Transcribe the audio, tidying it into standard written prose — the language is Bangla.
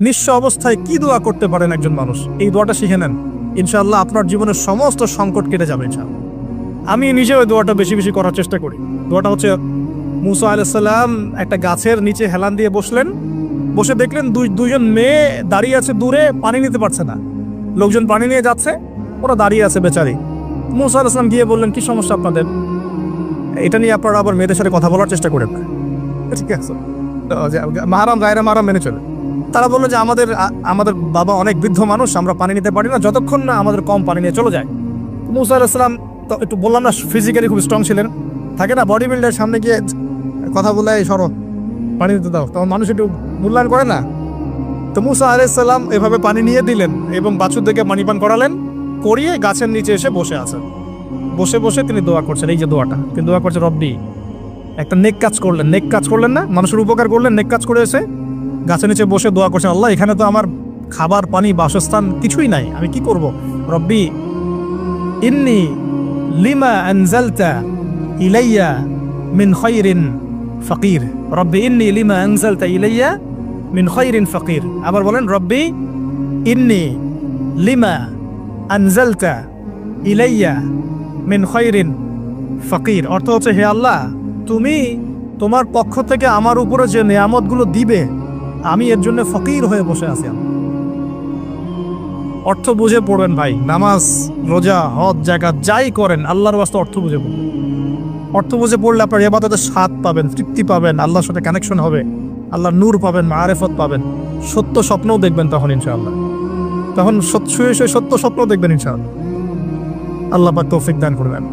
নিঃস্ব অবস্থায় কি দোয়া করতে পারেন একজন মানুষ, এই দোয়াটা শিখে নেন, ইনশাআল্লাহ আপনার জীবনের সমস্ত সংকট কেটে যাবে ইনশাআল্লাহ। আমি নিজেও ওই দোয়াটা বেশি বেশি করার চেষ্টা করি। দোয়াটা হচ্ছে, মুসা আলাইহিস সালাম একটা গাছের নিচে হেলান দিয়ে বসলেন, বসে দেখলেন দুইজন মেয়ে দাঁড়িয়ে আছে দূরে, পানি নিতে পারছে না, লোকজন পানি নিয়ে যাচ্ছে, ওরা দাঁড়িয়ে আছে বেচারি। মুসা আলাইহিস সালাম গিয়ে বললেন, কি সমস্যা আপনাদের? এটা নিয়ে আপনারা আবার মেয়েদের সাথে কথা বলার চেষ্টা করেন, ঠিক আছে? মাহারাম গায়রা মাহারাম মেনে চলে। তারা বললো যে আমাদের বাবা অনেক বৃদ্ধ মানুষ, আমরা পানি নিতে পারি না যতক্ষণ না আমাদের কম পানি নিয়ে চলে যায়। মুসা আলাইহিস সালাম তো একটু বললাম না, ফিজিক্যালি খুব স্ট্রং ছিলেন, থাকে না বডি বিল্ডার, সামনে গিয়ে কথা বলে এই সরো পানি দিতে দাও, তখন মানুষ একটু মূল্যায়ন করে না। তো মুসা আলাইহিস সালাম এভাবে পানি নিয়ে দিলেন এবং বাছুরদেরকে পানি পান করালেন, করিয়ে গাছের নিচে এসে বসে আছেন। বসে বসে তিনি দোয়া করছেন, এই যে দোয়াটা তিনি দোয়া করছেন, রব্বি, একটা নেক কাজ করলেন, নেক কাজ করলেন না, মানুষের উপকার করলেন, নেক কাজ করে এসে গাছের নিচে বসে দোয়া করছেন, আল্লাহ এখানে তো আমার খাবার পানি বাসস্থান কিছুই নাই, আমি কি করব? রব্বি ইন্নি লিমা আনজালতা ইলাইয়া মিন খায়রিন ফাকির, রব্বি ইন্নি লিমা আনজালতা ইলাইয়া মিন খায়রিন ফাকির। আবার বলেন, রব্বি ইন্নি লিমা আনজালতা ইলাইয়া মিন খায়রিন ফাকির। অর্থ হচ্ছে, হে আল্লাহ, তুমি তোমার পক্ষ থেকে আমার উপরে যে নিয়ামতগুলো দিবে, আমি এর জন্য ফকির হয়ে বসে আছি। অর্থ বুঝে পড়বেন ভাই, নামাজ রোজা হজ জাকাত যাই করেন আল্লাহর ওয়াস্তে অর্থ বুঝে পড়বেন। অর্থ বুঝে পড়লে আপনার ইবাদতের স্বাদ পাবেন, তৃপ্তি পাবেন, আল্লাহর সাথে কানেকশন হবে, আল্লাহর নূর পাবেন, মাআরিফত পাবেন, সত্য স্বপ্নও দেখবেন তখন ইনশাআল্লাহ। তখন শুয়ে শুয়ে সত্য স্বপ্ন দেখবেন ইনশাআল্লাহ। আল্লাহ পাক তৌফিক দান করবেন।